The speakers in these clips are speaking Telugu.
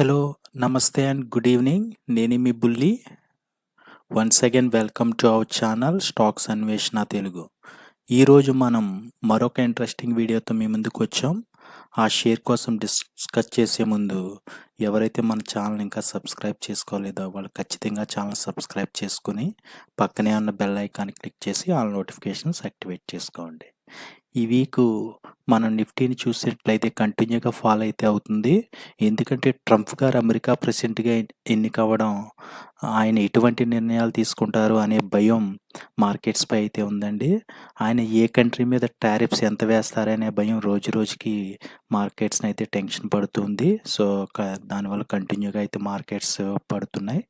హలో, నమస్తే అండ్ గుడ్ ఈవినింగ్. నేను మీ బుల్లి. Once again welcome to our channel stocks అన్వేషణ తెలుగు. ఈరోజు మనం మరొక ఇంట్రెస్టింగ్ వీడియోతో మీ ముందుకు వచ్చాం. ఆ షేర్ కోసం డిస్కస్ చేసే ముందు ఎవరైతే మన ఛానల్ ఇంకా సబ్స్క్రైబ్ చేసుకోలేదో వాళ్ళు ఖచ్చితంగా ఛానల్ సబ్స్క్రైబ్ చేసుకుని పక్కనే ఉన్న బెల్ ఐకాన్ క్లిక్ చేసి ఆల్ నోటిఫికేషన్స్ యాక్టివేట్ చేసుకోండి. ఈ వీకు మనం నిఫ్టీని చూసినట్లయితే కంటిన్యూగా ఫాల్ అయితే అవుతుంది. ఎందుకంటే ట్రంప్ గారు అమెరికా ప్రెసిడెంట్గా ఎన్నికవ్వడం, ఆయన ఎటువంటి నిర్ణయాలు తీసుకుంటారు అనే భయం మార్కెట్స్పై అయితే ఉందండి. ఆయన ఏ కంట్రీ మీద టారిఫ్స్ ఎంత వేస్తారనే భయం రోజు రోజుకి మార్కెట్స్ని అయితే టెన్షన్ పడుతుంది. సో దానివల్ల కంటిన్యూగా అయితే మార్కెట్స్ పడుతున్నాయి.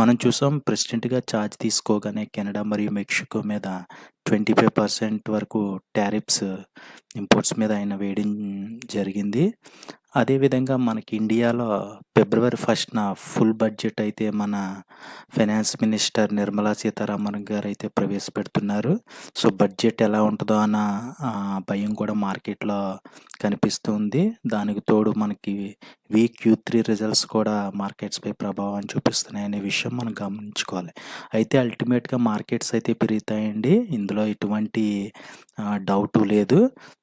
మనం చూసాం ప్రెసిడెంట్గా ఛార్జ్ తీసుకోగానే కెనడా మరియు మెక్సికో మీద 25% వరకు టారిఫ్స్ ఇంపోర్ట్స్ మీద ఆయన వేయడం జరిగింది. అదేవిధంగా మనకి ఇండియాలో ఫిబ్రవరి 1న ఫుల్ బడ్జెట్ అయితే మన ఫైనాన్స్ మినిస్టర్ నిర్మలా సీతారామన్ గారు అయితే ప్రవేశపెడుతున్నారు. సో బడ్జెట్ ఎలా ఉంటుందో అన్న భయం కూడా మార్కెట్లో కనిపిస్తుంది. దానికి తోడు మనకి వీక్ Q3 రిజల్ట్స్ కూడా మార్కెట్స్పై ప్రభావం చూపిస్తున్నాయి అనే విషయం మనం గమనించుకోవాలి. అయితే అల్టిమేట్గా మార్కెట్స్ అయితే పెరుగుతాయండి, ఇందులో ఎటువంటి డౌటు లేదు.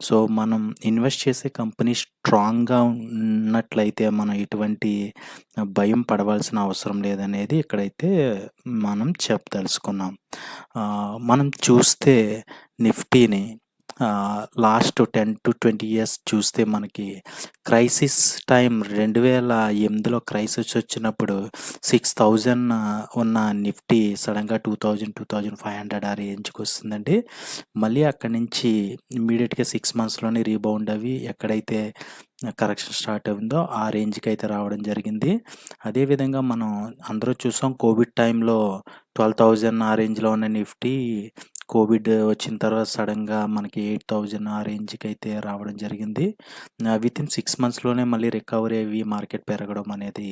సో మనం ఇన్వెస్ట్ చేసే కంపెనీ స్ట్రాంగ్గా ఉన్నట్లయితే మనం ఎటువంటి భయం పడవలసిన అవసరం లేదనేది ఇక్కడైతే మనం చెప్పదలుచుకున్నాం. మనం చూస్తే నిఫ్టీని లాస్ట్ 10 to 20 ఇయర్స్ చూస్తే మనకి క్రైసిస్ టైం 2008లో క్రైసిస్ వచ్చినప్పుడు 6000 ఉన్న నిఫ్టీ సడన్గా 2500 ఆ రేంజ్కి వస్తుందండి. మళ్ళీ అక్కడి నుంచి ఇమ్మీడియట్గా 6 మంత్స్లోనే రీబౌండ్ అవి ఎక్కడైతే కరెక్షన్ స్టార్ట్ అయిందో ఆ రేంజ్కి అయితే రావడం జరిగింది. అదేవిధంగా మనం అందరూ చూసాం కోవిడ్ టైంలో 12,000 ఆ రేంజ్లో ఉన్న నిఫ్టీ కోవిడ్ వచ్చిన తర్వాత సడన్గా మనకి 8,000 ఆ రేంజ్కి అయితే రావడం జరిగింది. వితిన్ 6 మంత్స్లోనే మళ్ళీ రికవరీ అయ్యి మార్కెట్ పెరగడం అనేది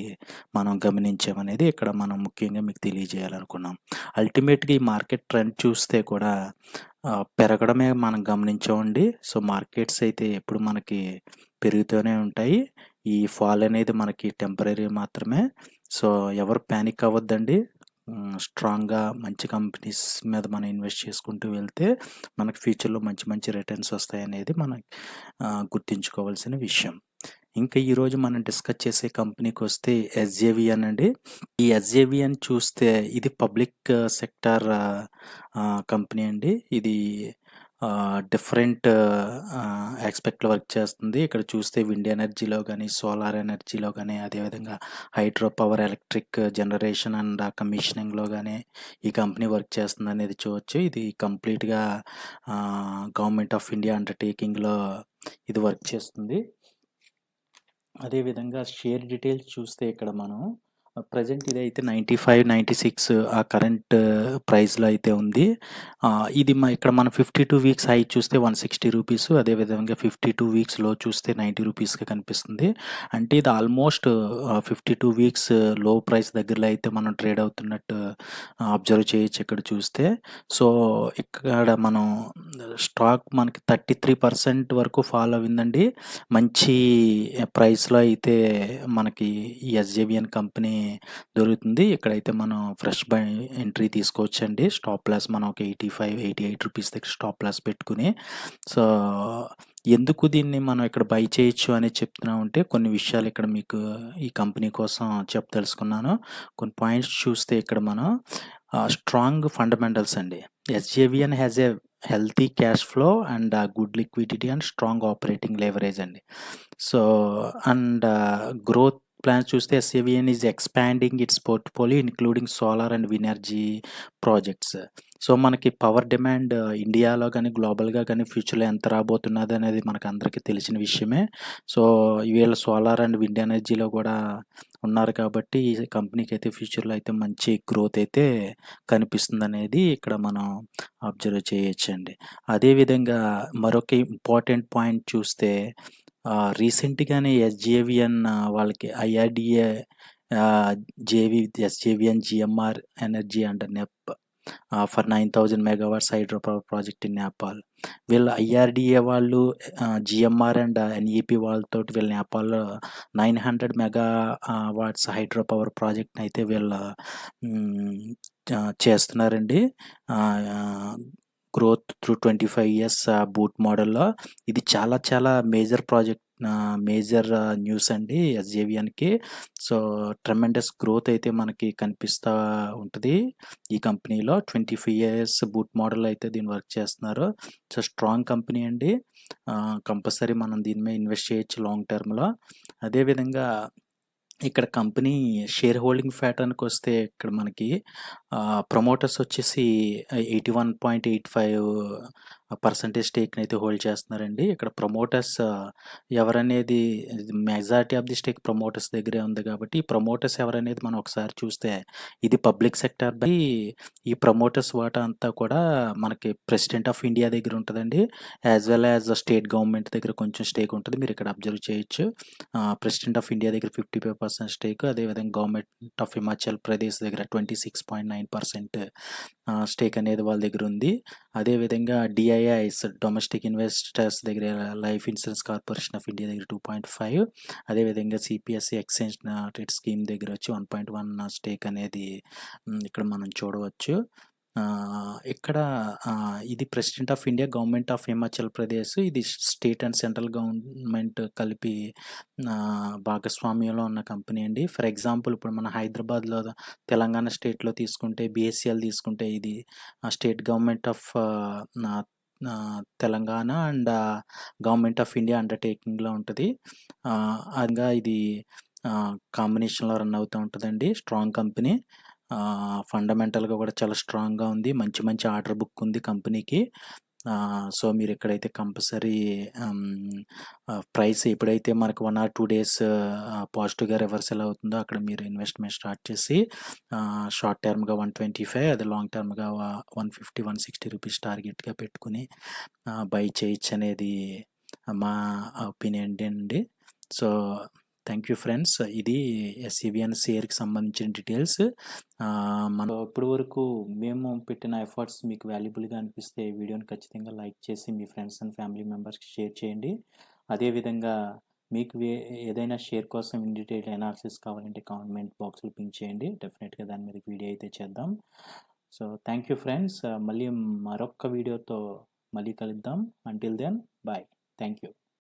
మనం గమనించామనేది ఇక్కడ మనం ముఖ్యంగా మీకు తెలియజేయాలనుకున్నాం. అల్టిమేట్గా ఈ మార్కెట్ ట్రెండ్ చూస్తే కూడా పెరగడమే మనం గమనించామండి. సో మార్కెట్స్ అయితే ఎప్పుడు మనకి పెరుగుతూనే ఉంటాయి. ఈ ఫాల్ అనేది మనకి టెంపరరీ మాత్రమే. సో ఎవరు ప్యానిక్ అవ్వద్దండి. స్ట్రాంగ్గా మంచి కంపెనీస్ మీద మనం ఇన్వెస్ట్ చేసుకుంటూ వెళ్తే మనకు ఫ్యూచర్లో మంచి మంచి రిటర్న్స్ వస్తాయనేది మనం గుర్తుంచుకోవాల్సిన విషయం. ఇంకా ఈరోజు మనం డిస్కస్ చేసే కంపెనీకి వస్తే SJVN అండి. ఈ SJVN చూస్తే ఇది పబ్లిక్ సెక్టార్ కంపెనీ అండి. ఇది డిఫరెంట్ ఆస్పెక్ట్లో వర్క్ చేస్తుంది. ఇక్కడ చూస్తే విండ్ ఎనర్జీలో కానీ సోలార్ ఎనర్జీలో కానీ అదేవిధంగా hydro power electric generation and కమిషనింగ్లో కానీ ఈ కంపెనీ వర్క్ చేస్తుంది అనేది చూడవచ్చు. ఇది కంప్లీట్గా గవర్నమెంట్ ఆఫ్ ఇండియా అండర్టేకింగ్లో ఇది వర్క్ చేస్తుంది. అదేవిధంగా షేర్ డీటెయిల్స్ చూస్తే ఇక్కడ మనం ప్రజెంట్ ఇదైతే 95, 96 ఆ కరెంట్ ప్రైస్లో అయితే ఉంది. ఇది ఇక్కడ మనం 52 వీక్స్ హై చూస్తే 160 రూపీస్, అదేవిధంగా 52 వీక్స్ లో చూస్తే 90 రూపీస్గా కనిపిస్తుంది. అంటే ఇది ఆల్మోస్ట్ 52 వీక్స్ లో ప్రైస్ దగ్గరలో అయితే మనం ట్రేడ్ అవుతున్నట్టు అబ్జర్వ్ చేయొచ్చు ఇక్కడ చూస్తే. సో ఇక్కడ మనం స్టాక్ మనకి 33% వరకు ఫాలో అయిందండి. మంచి ప్రైస్లో అయితే మనకి ఈ SJVN కంపెనీ దొరుకుతుంది. ఇక్కడైతే మనం ఫ్రెష్ బై ఎంట్రీ తీసుకోవచ్చండి. స్టాప్ లాస్ మనం ఒక 85, 88 రూపీస్ దగ్గర స్టాప్ లాస్ పెట్టుకుని. సో ఎందుకు దీన్ని మనం ఇక్కడ బై చేయొచ్చు అని చెప్తున్నామంటే కొన్ని విషయాలు ఇక్కడ మీకు ఈ కంపెనీ కోసం చెప్పదలుచుకున్నాను. కొన్ని పాయింట్స్ చూస్తే ఇక్కడ మనం స్ట్రాంగ్ ఫండమెంటల్స్ అండి. SJVN has a healthy cash flow and good liquidity and strong operating leverage అండి. సో అండ్ గ్రోత్ ప్లాన్స్ చూస్తే SJVN is expanding it's portfolio including solar and wind energy projects. So మనకి పవర్ డిమాండ్ ఇండియాలో కానీ గ్లోబల్గా కానీ ఫ్యూచర్లో ఎంత రాబోతున్నది అనేది మనకు అందరికీ తెలిసిన విషయమే. సో వీళ్ళ సోలార్ అండ్ విండ్ ఎనర్జీలో కూడా ఉన్నారు కాబట్టి ఈ కంపెనీకి అయితే ఫ్యూచర్లో అయితే మంచి గ్రోత్ అయితే కనిపిస్తుంది అనేది ఇక్కడ మనం అబ్జర్వ్ చేయొచ్చండి. అదేవిధంగా మరొక ఇంపార్టెంట్ పాయింట్ చూస్తే రీసెంట్గానే SJVN వాళ్ళకి IRDA JV SJVN GMR energy and NEP for 9000 megawatts hydro power project in Nepal. వీళ్ళు ఐఆర్‌డీఏ వాళ్ళు, జీఎంఆర్ అండ్ ఎన్ఈపీ వాళ్ళతోటి వీళ్ళు నేపాల్‌లో 900 వాట్స్ హైడ్రో పవర్ ప్రాజెక్ట్‌ని అయితే వీళ్ళు చేస్తున్నారండి. గ్రోత్ త్రూ 25 ఇయర్స్ బూట్ మోడల్‌లో. ఇది చాలా చాలా మేజర్ ప్రాజెక్ట్, మేజర్ న్యూస్ అండి ఎస్‌జేవిఎన్‌కి. సో, ట్రెమెండస్ గ్రోత్ అయితే మనకి కనిపిస్తా ఉంటది ఈ కంపెనీలో. 25 ఇయర్స్ బూట్ మోడల్ అయితే దీన్ని వర్క్ చేస్తున్నారు. సో, స్ట్రాంగ్ కంపెనీ అండి. కంపల్సరీ మనం దీని మీద ఇన్వెస్ట్ చేయొచ్చు లాంగ్ టర్మ్‌లో. అదేవిధంగా ఇక్కడ కంపెనీ షేర్ హోల్డింగ్ ప్యాటర్న్‌కొస్తే ఇక్కడ మనకి ప్రమోటర్స్ వచ్చేసి 81.85% స్టేక్‌నైతే హోల్డ్ చేస్తున్నారండి. ఇక్కడ ప్రమోటర్స్ ఎవరనేది, majority of the stake promoters దగ్గరే ఉంది కాబట్టి, ఈ ప్రమోటర్స్ ఎవరనేది మనం ఒకసారి చూస్తే ఇది పబ్లిక్ సెక్టార్ బై ఈ ప్రమోటర్స్ వాటా అంతా కూడా మనకి ప్రెసిడెంట్ ఆఫ్ ఇండియా దగ్గర ఉంటదండి. As well as state government దగ్గర కొంచెం స్టేక్ ఉంటది. మీరు ఇక్కడ అబ్జర్వ్ చేయొచ్చు. ప్రెసిడెంట్ ఆఫ్ ఇండియా దగ్గర 55% స్టేక్, అదేవిధంగా గవర్నమెంట్ ఆఫ్ హిమాచల్ ప్రదేశ్ దగ్గర 26.9% స్టేక్ అనేది వాళ్ళ దగ్గర ఉంది. అదేవిధంగా డిఐఐస్, డొమెస్టిక్ ఇన్వెస్టర్స్ దగ్గర, life insurance corporation of India దగ్గర 2.5, అదేవిధంగా సిపిఎస్సి ఎక్స్చేంజ్ ట్రేడ్ స్కీమ్ దగ్గర వచ్చి 1.1 స్టేక్ అనేది ఇక్కడ మనం చూడవచ్చు. ఇక్కడ ఇది president of India, government of Himachal Pradesh, ఇది స్టేట్ అండ్ సెంట్రల్ గవర్నమెంట్ కలిపి భాగస్వామ్యంలో ఉన్న కంపెనీ అండి. ఫర్ ఎగ్జాంపుల్ ఇప్పుడు మన హైదరాబాద్లో, తెలంగాణ స్టేట్లో తీసుకుంటే బిఎస్సిఎల్ తీసుకుంటే ఇది state government of Telangana and government of India అండర్టేకింగ్లో ఉంటుంది. అందుగా ఇది కాంబినేషన్లో రన్ అవుతూ ఉంటుందండి. స్ట్రాంగ్ కంపెనీ, ఫండమెంటల్గా కూడా చాలా స్ట్రాంగ్గా ఉంది. మంచి మంచి ఆర్డర్ బుక్ ఉంది కంపెనీకి. సో, మీరు ఎక్కడైతే కంపల్సరీ ప్రైస్ ఎప్పుడైతే మనకు 1 or 2 డేస్ పాజిటివ్గా రివర్సల్ అవుతుందో అక్కడ మీరు ఇన్వెస్ట్మెంట్ స్టార్ట్ చేసి షార్ట్ టర్మ్గా 125, అదే లాంగ్ టర్మ్గా 150, 160 రూపీస్ టార్గెట్గా పెట్టుకుని బై చేయొచ్చు అనేది మా ఒపీనియన్ అండి. So, thank you friends. ఇది ఎస్ఈవిఎన్ షేర్కి సంబంధించిన డీటెయిల్స్. మనం ఇప్పటి వరకు మేము పెట్టిన ఎఫర్ట్స్ మీకు వాల్యుబుల్గా అనిపిస్తే వీడియోని ఖచ్చితంగా లైక్ చేసి మీ ఫ్రెండ్స్ అండ్ ఫ్యామిలీ మెంబర్స్కి షేర్ చేయండి. అదేవిధంగా మీకు ఏదైనా షేర్ కోసం ఇన్ డీటెయిల్ అనాలిసిస్ కావాలంటే కామెంట్ బాక్స్లో పింక్ చేయండి. డెఫినెట్గా దాని మీద వీడియో అయితే చేద్దాం. So, thank you friends. మళ్ళీ మరొక వీడియోతో మళ్ళీ కలుద్దాం. Until then bye. Thank you.